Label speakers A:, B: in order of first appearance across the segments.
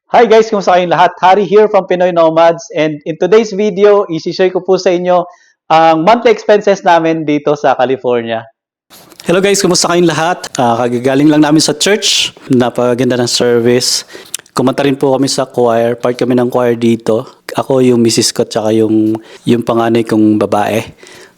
A: Hi guys, kumusta kayong lahat? Harry here from Pinoy Nomads, and in today's video, isi-share ko po sa inyo ang monthly expenses namin dito sa California. Hello guys, kumusta kayong lahat? Kagagaling lang namin sa church. Napakaganda ng service. Kumanta rin po kami sa choir. Part kami ng choir dito. Ako, yung Mrs. ko, tsaka yung panganay kong babae.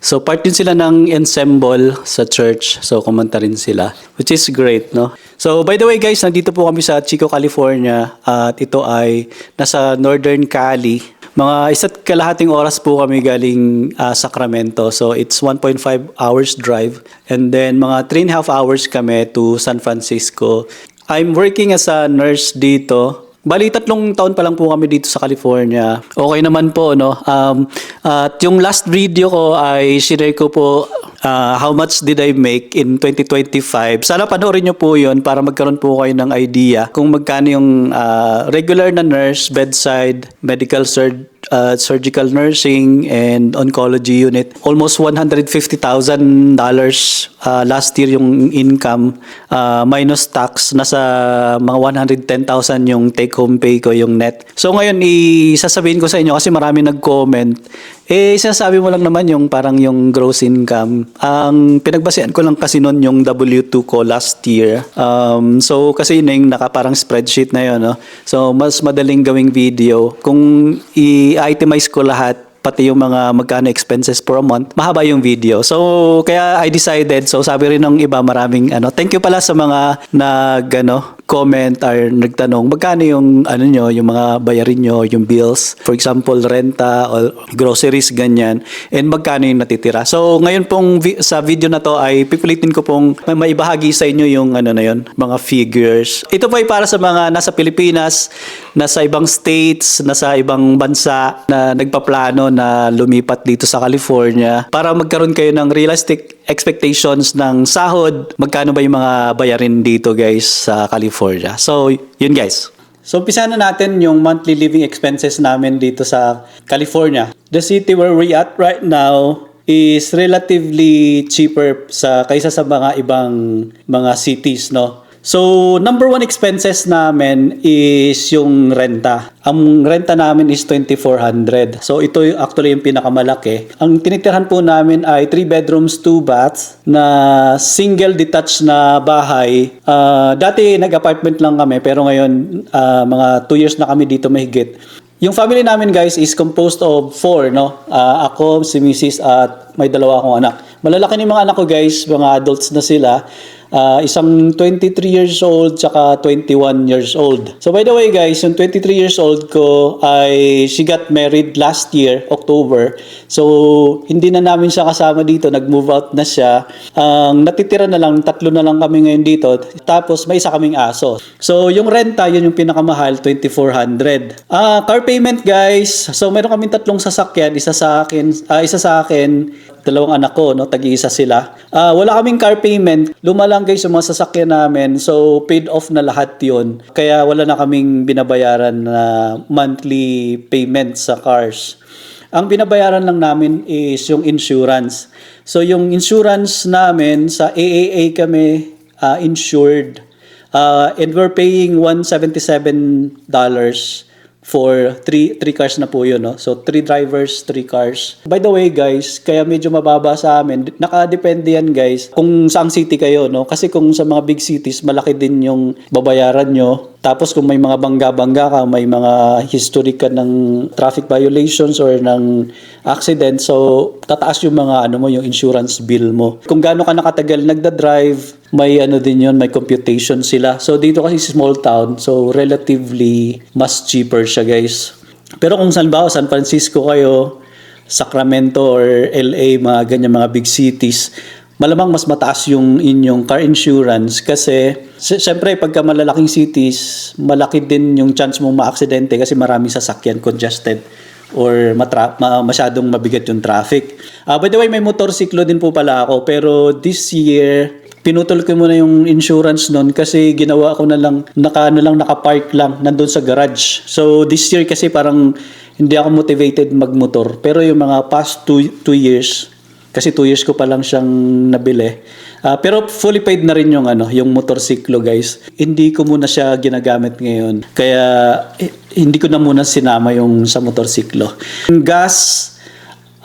A: So part din sila ng ensemble sa church. So kumanta rin sila, which is great, no? So by the way guys, nandito po kami sa Chico, California, at ito ay nasa Northern Cali. Mga 1.5 oras po kami galing Sacramento. So it's 1.5 hours drive, and then mga 3.5 hours kami to San Francisco. I'm working as a nurse dito. Bali, 3 taon pa lang po kami dito sa California. Okay naman po, no? At yung last video ko ay share ko po how much did I make in 2025. Sana panoorin nyo po yun para magkaroon po kayo ng idea kung magkano yung regular na nurse, bedside, medical surgical nursing, and oncology unit. Almost $150,000 last year yung income, minus tax. Nasa mga 110,000 yung take home pay ko, yung net. So ngayon, isasabihin ko sa inyo kasi marami nag-comment. Sinasabi mo lang naman yung parang yung gross income. Ang pinagbasehan ko lang kasi noon yung W2 ko last year. So kasi yun yung parang spreadsheet na yun, no? So mas madaling gawing video. Kung i-itemize ko lahat, pati yung mga magkano expenses per month, mahaba yung video. So, kaya I decided, so sabi rin ng iba, maraming thank you pala sa mga comment or nagtanong, magkano yung yung mga bayarin nyo, yung bills, for example, renta or groceries, ganyan, and magkano yung natitira. So, ngayon pong sa video na to ay pipilitin ko pong maibahagi sa inyo yung mga figures. Ito po ay para sa mga nasa Pilipinas, nasa ibang states, nasa ibang bansa na nagpaplano na lumipat dito sa California para magkaroon kayo ng realistic expectations ng sahod, magkano ba yung mga bayarin dito guys sa California. So, yun guys. So, umpisa na natin yung monthly living expenses namin dito sa California. The city where we at right now is relatively cheaper kaysa sa mga ibang mga cities, no? So, number 1 expenses namin is yung renta. Ang renta namin is $2,400. So, ito actually yung pinakamalaki. Ang tinitirhan po namin ay 3 bedrooms, 2 baths na single detached na bahay. Dati nag-apartment lang kami, pero ngayon mga 2 years na kami dito mahigit. Yung family namin guys is composed of 4, no? Ako, si Mrs. at may 2 akong anak. Malalaki ni mga anak ko guys, mga adults na sila. Isang 23 years old tsaka 21 years old. So by the way guys, yung 23 years old ko ay she got married last year, October. So hindi na namin siya kasama dito, nag-move out na siya. Ang natitira na lang, 3 na lang kami ngayon dito. Tapos may isa kaming aso. So yung renta, yun yung pinakamahal, $2,400. Car payment guys. So meron kaming 3 sasakyan, isa sa akin, 2 anak ko, no, tag-iisa sila. Wala kaming car payment. Luma lang guys yung mga sasakyan namin. So paid off na lahat 'yon. Kaya wala na kaming binabayaran na monthly payment sa cars. Ang binabayaran lang namin is yung insurance. So yung insurance namin sa AAA kami insured. And we're paying $177 for 3 cars na po yun, no? So 3 drivers, 3 cars. By the way guys, kaya medyo mababa sa amin. Nakadepende yan guys kung saang city kayo, no? Kasi kung sa mga big cities, malaki din yung babayaran nyo. Tapos kung may mga bangga-bangga ka, may mga history ka ng traffic violations or ng accident, so tataas yung mga yung insurance bill mo. Kung gaano ka nakatagal nagda-drive, may din yun, may computation sila. So dito kasi small town, so relatively mas cheaper siya guys. Pero kung San Francisco kayo, Sacramento or LA, mga ganyan mga big cities, malamang mas mataas yung inyong car insurance kasi syempre pagka malalaking cities, malaki din yung chance mong ma-aksidente kasi maraming sasakyan, congested or masyadong mabigat yung traffic. By the way, may motorsiklo din po pala ako, pero this year pinutol ko muna yung insurance nun kasi ginawa ko na lang, nakapark lang nandun sa garage. So this year kasi parang hindi ako motivated magmotor, pero yung mga past 2 years, kasi 2 years ko pa lang siyang nabili, Pero fully paid na rin yung yung motorsiklo, guys. Hindi ko muna siya ginagamit ngayon. Kaya hindi ko na muna sinama yung sa motorsiklo. Yung gas,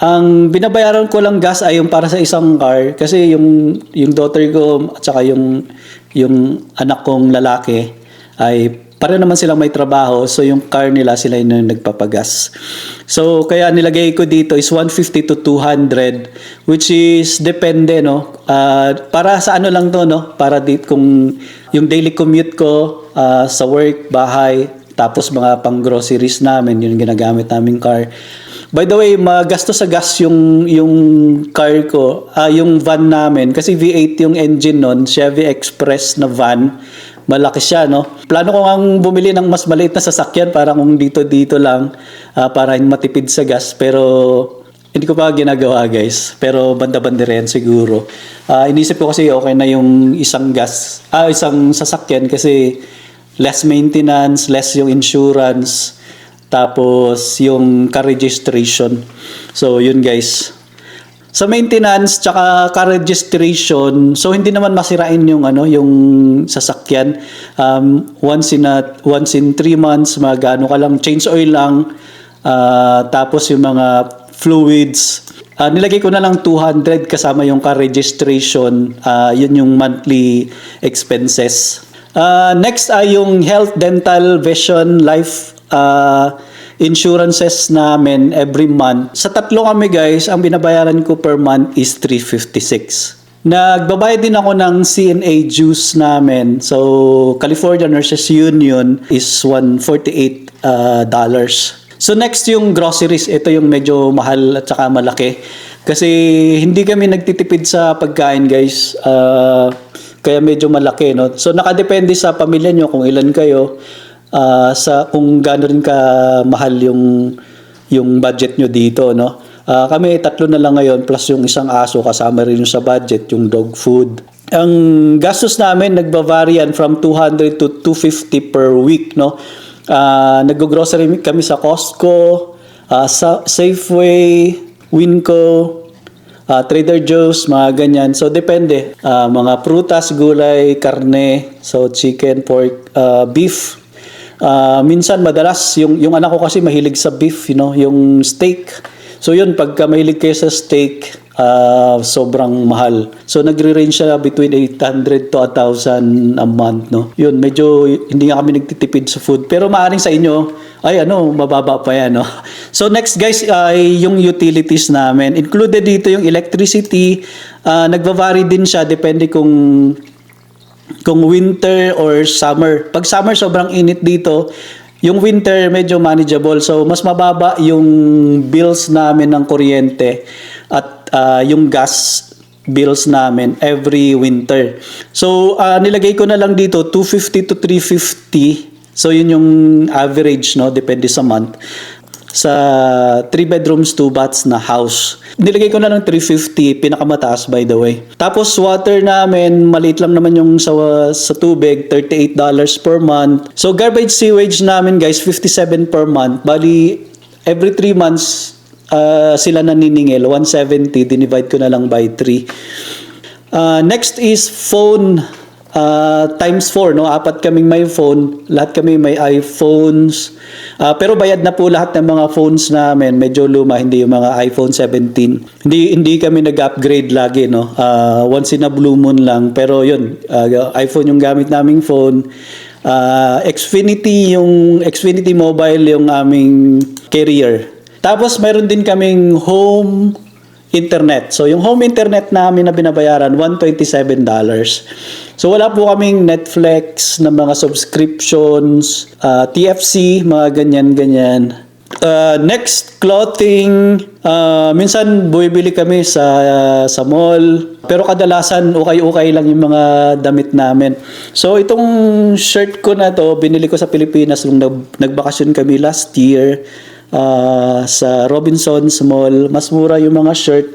A: ang binabayaran ko lang gas ay yung para sa isang car kasi yung daughter ko at saka yung anak kong lalaki ay para naman silang may trabaho, so yung car nila sila yung nagpapagas. So kaya nilagay ko dito is 150 to 200, which is depende, no. Para sa lang to, no, para kung yung daily commute ko sa work, bahay, tapos mga pang groceries namin, yun ginagamit naming car. By the way, magastos sa gas yung car ko, yung van namin kasi V8 yung engine nun, Chevy Express na van. Malaki siya, no? Plano ko ngang bumili ng mas maliit na sasakyan para kung dito lang para matipid sa gas. Pero hindi ko pa ginagawa, guys. Pero banda-banda rin siguro. Inisip ko kasi okay na yung isang sasakyan kasi less maintenance, less yung insurance, tapos yung car registration. So, yun, guys. Sa maintenance tsaka car registration, so hindi naman masirain yung yung sasakyan. Once in 3 months, magano ka lang, change oil lang. Tapos yung mga fluids, nilagay ko na lang 200 kasama yung car registration. Yun yung monthly expenses. Next ay yung health, dental, vision, life insurances namin every month. Sa tatlo kami, guys, ang binabayaran ko per month is 356. Nagbabayad din ako ng CNA dues namin. So, California Nurses Union is $148. So, next yung groceries. Ito yung medyo mahal at saka malaki. Kasi hindi kami nagtitipid sa pagkain, guys. Kaya medyo malaki, no? So, nakadepende sa pamilya nyo kung ilan kayo. Sa kung gaano rin ka mahal yung budget nyo dito, no? Kami tatlo na lang ngayon plus yung isang aso kasama rin yung sa budget, yung dog food. Ang gastos namin nagba-varian from 200 to 250 per week, no? Nag-grocery kami sa Costco, sa Safeway, Winco, Trader Joe's, mga ganyan. So depende, mga prutas, gulay, karne, so chicken, pork, beef. Minsan madalas yung anak ko kasi mahilig sa beef, yung steak. So yun, pagka mahilig kayo sa steak, sobrang mahal. So nagre-range siya between 800 to 1,000 a month, no. Yun, medyo hindi nga kami nagtitipid sa food. Pero maaring sa inyo, ay mababa pa yan, no. So next, guys, ay yung utilities namin. Included dito yung electricity. Nagva-vary din siya depende kung winter or summer. Pag summer, sobrang init dito. Yung winter, medyo manageable. So, mas mababa yung bills namin ng kuryente at yung gas bills namin every winter. So, nilagay ko na lang dito 250 to 350. So, yun yung average, no? Depende sa month. Sa 3 bedrooms, 2 baths na house. Nilagay ko na lang 350, pinakamataas by the way. Tapos water namin, maliit lang naman yung sa tubig, $38 per month. So garbage sewage namin, guys, 57 per month. Bali, every 3 months sila naniningil, 170, dinivide ko na lang by 3. Next is phone times 4, no? 4 kaming may phone, lahat kami may iPhones. Pero bayad na po lahat ng mga phones namin, medyo luma, hindi yung mga iPhone 17. Hindi kami nag-upgrade lagi, no? Once in a blue moon lang, pero yun, iPhone yung gamit naming phone. Xfinity Mobile yung aming carrier. Tapos mayroon din kaming home internet. So yung home internet namin na binabayaran, $127. So wala po kaming Netflix na mga subscriptions, TFC, mga ganyan-ganyan. Next, clothing. Minsan bumibili kami sa mall. Pero kadalasan ukay-ukay lang yung mga damit namin. So itong shirt ko na to, binili ko sa Pilipinas nung nagbakasyon kami last year. Sa Robinsons Mall, mas mura yung mga shirt.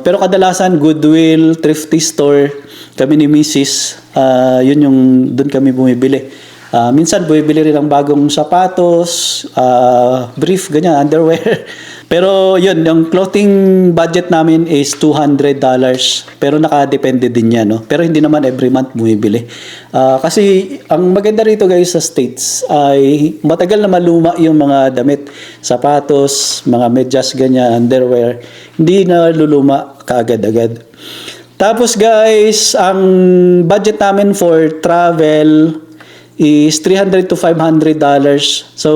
A: Pero kadalasan Goodwill, Thrifty Store, kami ni Mrs. Yun yung doon kami bumibili. Minsan bumibili rin ng bagong sapatos, brief, ganyan, underwear. Pero yun, yung clothing budget namin is $200. Pero nakadepende din yan, no? Pero hindi naman every month bumibili. Kasi ang maganda rito guys sa States ay matagal na maluma yung mga damit, sapatos, mga medyas, ganyan, underwear. Hindi na luluma kaagad-agad. Tapos guys, ang budget namin for travel is $300 to $500. So,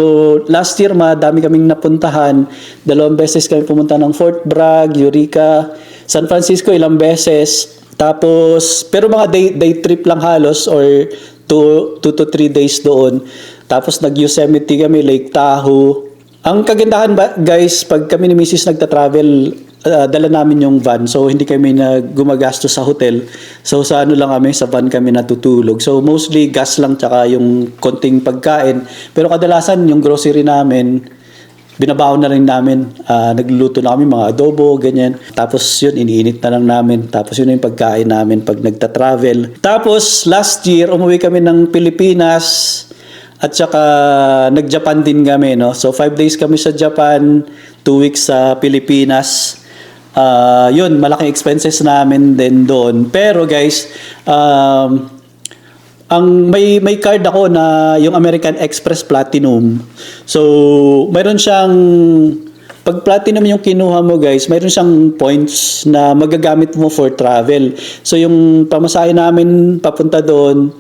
A: last year, madami kaming napuntahan. 2 beses kami pumunta ng Fort Bragg, Eureka, San Francisco ilang beses. Tapos, pero mga day trip lang halos or 2 to 3 days doon. Tapos, nag-Yosemite kami, Lake Tahoe. Ang kagandahan ba, guys, pag kami ni Mrs. nagta-travel, dala namin yung van. So, hindi kami gumagastos sa hotel. So, sa ano lang kami, sa van kami natutulog. So, mostly gas lang tsaka yung konting pagkain. Pero kadalasan, yung grocery namin, binabaon na rin namin. Nagluluto na kami, mga adobo, ganyan. Tapos, yun, iniinit na lang namin. Tapos, yun yung pagkain namin pag nagta-travel. Tapos, last year, umuwi kami ng Pilipinas. At saka, nag-Japan din kami, no? So, 5 days kami sa Japan, 2 weeks sa Pilipinas. Yun, malaking expenses namin din doon. Pero guys, ang may card ako na yung American Express Platinum. So, mayroon siyang pag platinum yung kinuha mo guys, mayroon siyang points na magagamit mo for travel. So, yung pamasahe namin papunta doon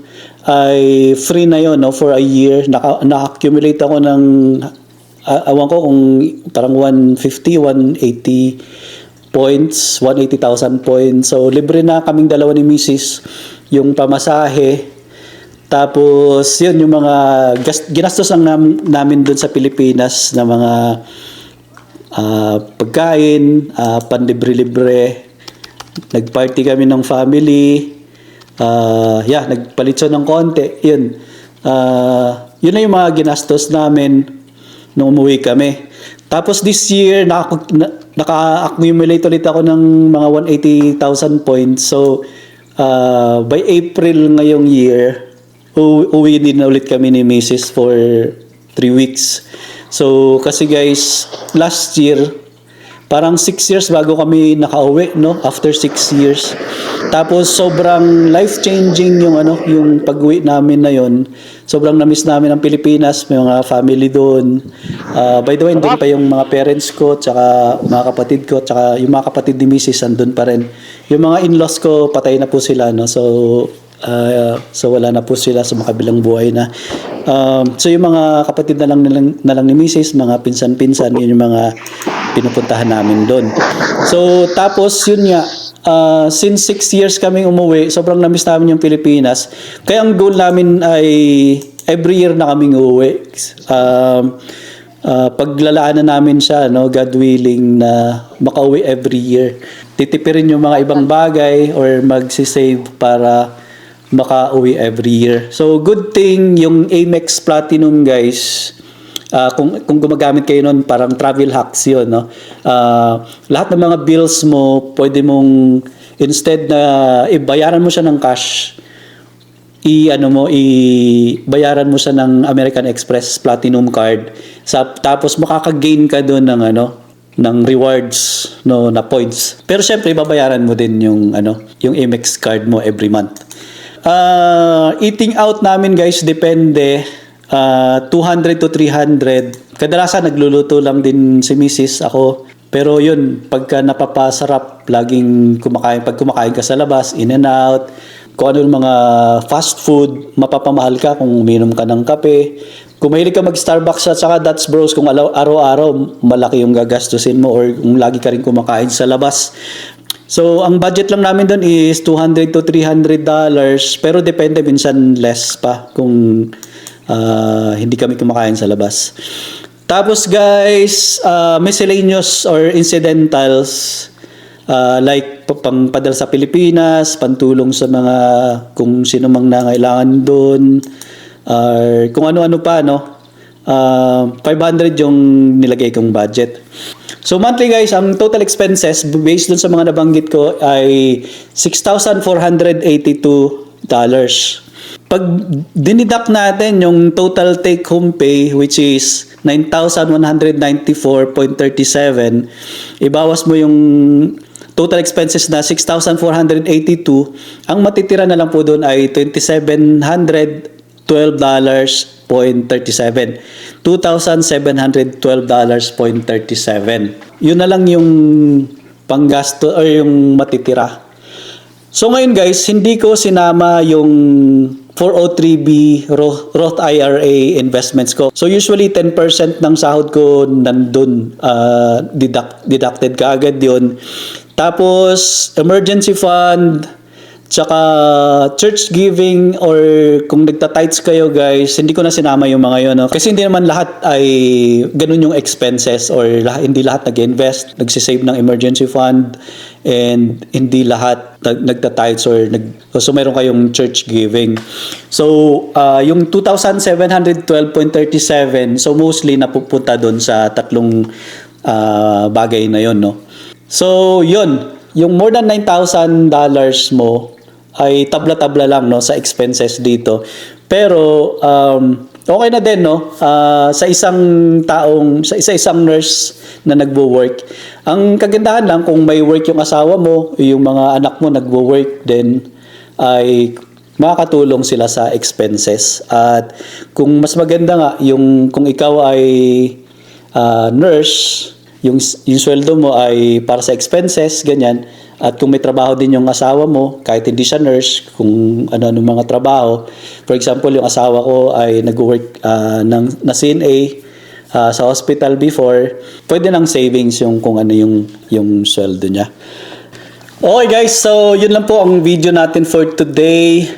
A: ay free na yon, no, for a year. Na-accumulate ako ng awan ko kung parang 150, 180 points, 180,000 points. So, libre na kaming dalawa ni Mrs. yung pamasahe. Tapos, yun, yung mga ginastos lang namin doon sa Pilipinas na mga pagkain, panlibre-libre. Nagparty kami ng family. Nagpalitso ng konti. Yun. Yun na yung mga ginastos namin nung umuwi kami. Tapos this year, naka-accumulate ulit ako ng mga 180,000 points. So, by April ngayong year, uwi din na ulit kami ni Mrs. for 3 weeks. So, kasi guys, last year, parang 6 years bago kami nakauwi, no? After 6 years. Tapos, sobrang life-changing yung pag-uwi namin na yon. Sobrang na-miss namin ang Pilipinas, may mga family doon. By the way, doon pa yung mga parents ko, tsaka mga kapatid ko, tsaka yung mga kapatid ni Mrs. andun pa rin. Yung mga in-laws ko, patay na po sila, no? So wala na po sila sa makabilang buhay na. So yung mga kapatid na lang ni Mrs., mga pinsan-pinsan, yun yung mga pinupuntahan namin doon. So tapos yun nga, since 6 years kaming umuwi, sobrang na-miss namin yung Pilipinas. Kaya ang goal namin ay every year na kaming uuwi. Paglalaanan namin siya, no, God willing, na makauwi every year. Titipirin yung mga ibang bagay or magsisave para makauwi every year. So good thing yung Amex Platinum guys. Kung gumagamit kayo nun, parang travel hacks yun, no? Lahat ng mga bills mo, pwede mong, instead na ibayaran mo siya ng cash, bayaran mo siya ng American Express Platinum card. Tapos makaka-gain ka doon ng rewards, no, na points. Pero syempre, babayaran mo din yung Amex card mo every month. Eating out namin guys, depende. 200 to 300. Kadalasan nagluluto lang din si Mrs. ako. Pero yun, pagka napapasarap, laging pag kumakain ka sa labas, in and out, kung ano yung mga fast food, mapapamahal ka kung uminom ka ng kape. Kung mahilig ka mag-Starbucks at saka Dutch Bros, kung araw-araw, malaki yung gagastusin mo or kung lagi ka rin kumakain sa labas. So, ang budget lang namin doon is $200 to $300. Pero depende, minsan less pa kung hindi kami kumakain sa labas. Tapos guys, miscellaneous or incidentals, like pangpadala sa Pilipinas, pantulong sa mga kung sino mang nangailangan doon, or kung ano-ano pa, no? 500 yung nilagay kong budget. So monthly guys, ang total expenses based dun sa mga nabanggit ko ay $6,482. pag dinidak natin yung total take home pay which is 9,194.37, ibawas mo yung total expenses na 6,482, ang matitira na lang po doon ay $2,712.37. $2,712.37. Yun na lang yung panggasto or yung matitira. So ngayon guys, hindi ko sinama yung 403B Roth IRA investments ko. So usually 10% ng sahod ko nandun, deducted kaagad yun. Tapos emergency fund, tsaka church giving, or kung nagta-tithes kayo guys, hindi ko na sinama yung mga yun. No? Kasi hindi naman lahat ay ganun yung expenses, or hindi lahat nag-invest, nagsisave ng emergency fund, and hindi lahat nagta-tithes or so meron kayong church giving. So yung 2,712.37, so mostly napupunta doon sa tatlong bagay na yun, no? So yun, yung more than $9,000 mo ay tabla-tabla lang, no, sa expenses dito. Pero okay na din, no, sa isang nurse na nagwo-work. Ang kagandahan lang, kung may work yung asawa mo, yung mga anak mo nagwo-work din, ay makakatulong sila sa expenses. At kung mas maganda nga, kung ikaw ay nurse, yung sweldo mo ay para sa expenses, ganyan. At kung may trabaho din yung asawa mo, kahit hindi siya nurse, kung ano mga trabaho. For example, yung asawa ko ay nag-work na CNA sa hospital before, pwede ng savings yung kung ano yung sweldo niya. Okay guys, so yun lang po ang video natin for today.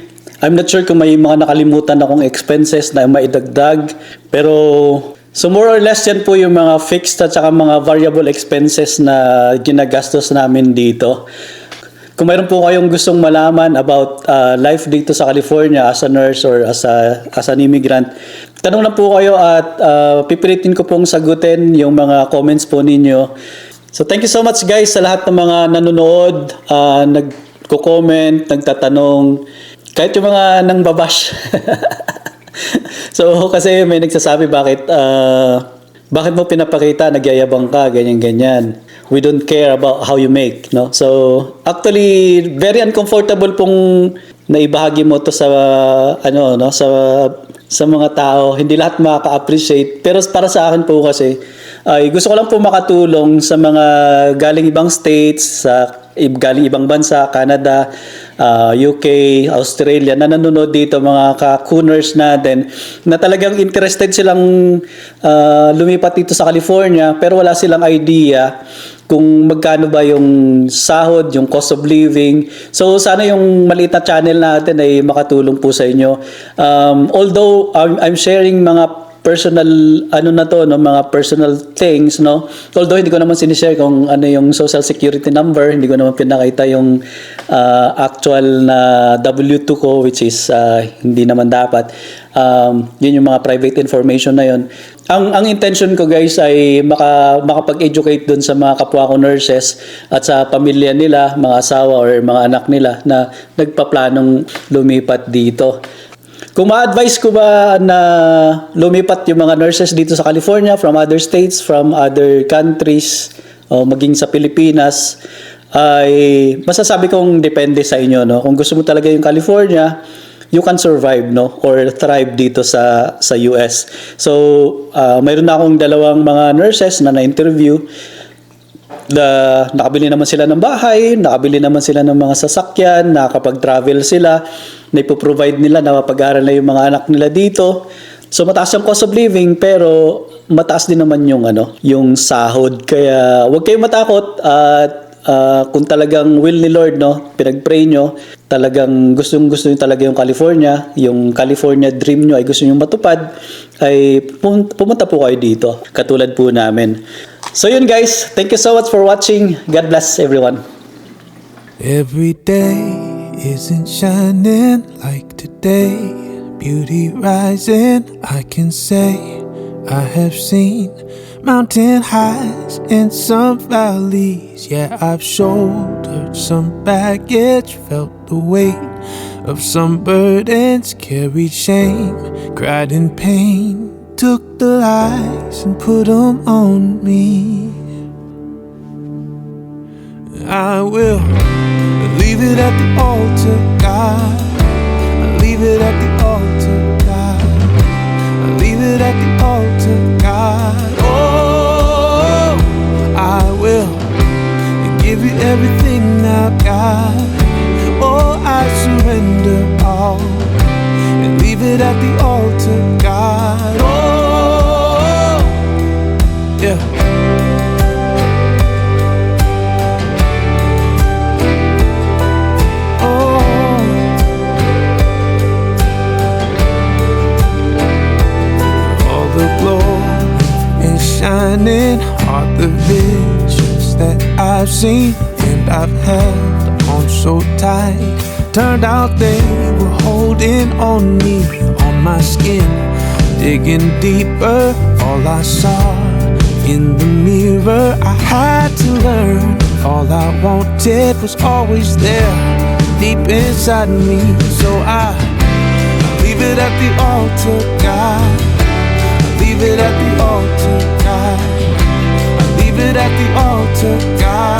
A: I'm not sure kung may mga nakalimutan akong expenses na maidagdag, pero so more or less yan po yung mga fixed at saka mga variable expenses na ginagastos namin dito. Kung mayroon po kayong gustong malaman about life dito sa California as a nurse or as an immigrant, tanong lang po kayo at pipilitin ko pong sagutin yung mga comments po ninyo. So thank you so much guys sa lahat ng mga nanonood, nagko-comment, nagtatanong, kahit yung mga nangbabash. So kasi may nagsasabi bakit mo pinapakita, nagyayabang ka, ganyan. We don't care about how you make, no? So actually very uncomfortable pong naibahagi mo to sa sa mga tao. Hindi lahat makaka-appreciate, pero para sa akin po kasi ay gusto ko lang po makatulong sa mga galing ibang states, galing ibang bansa, Canada, UK, Australia, na nanonood dito, mga ka-Cooners natin, na talagang interested silang lumipat dito sa California, pero wala silang idea kung magkano ba yung sahod, yung cost of living. So sana yung maliit na channel natin ay makatulong po sa inyo. Although I'm sharing mga personal mga personal things, no, although hindi ko naman sinishare kung ano yung social security number, hindi ko naman pinakita yung actual na W2 ko, which is hindi naman dapat. Yun yung mga private information na yun. Ang intention ko guys ay makapag-educate dun sa mga kapwa ko nurses at sa pamilya nila, mga asawa or mga anak nila na nagpaplanong lumipat dito. Kung ma-advise ko ba na lumipat yung mga nurses dito sa California from other states, from other countries, o maging sa Pilipinas, ay masasabi kong depende sa inyo, no? Kung gusto mo talaga yung California, you can survive, no, or thrive dito sa US. So mayroon na akong dalawang mga nurses na na-interview. Nakabili naman sila ng bahay, nakabili naman sila ng mga sasakyan, nakakapag-travel sila, na-provide nila, napapag-aral na yung mga anak nila dito. So mataas ang cost of living, pero mataas din naman yung sahod. Kaya huwag kayong matakot at kung talagang will ni Lord, no, pinag-pray nyo, talagang gusto nyo talaga yung California dream nyo ay gusto nyo matupad, ay pumunta po kayo dito, katulad po namin. So yun guys, thank you so much for watching. God bless everyone.
B: Every day isn't shining like today. Beauty rising, I can say I have seen mountain highs and some valleys. Yeah, I've shouldered some baggage, felt the weight of some burdens, carried shame, cried in pain, took the lies and put them on me. I will leave it at the altar, God. I leave it at the altar, God. I leave it at the altar, God. Oh, I will give you everything I've got. Oh, I surrender all and leave it at the altar, God. Oh, yeah. Shining are the visions that I've seen and I've held on so tight. Turned out they were holding on me, on my skin, digging deeper. All I saw in the mirror, I had to learn. All I wanted was always there, deep inside me. So I leave it at the altar, God. Leave it at the altar, God. I leave it at the altar, God.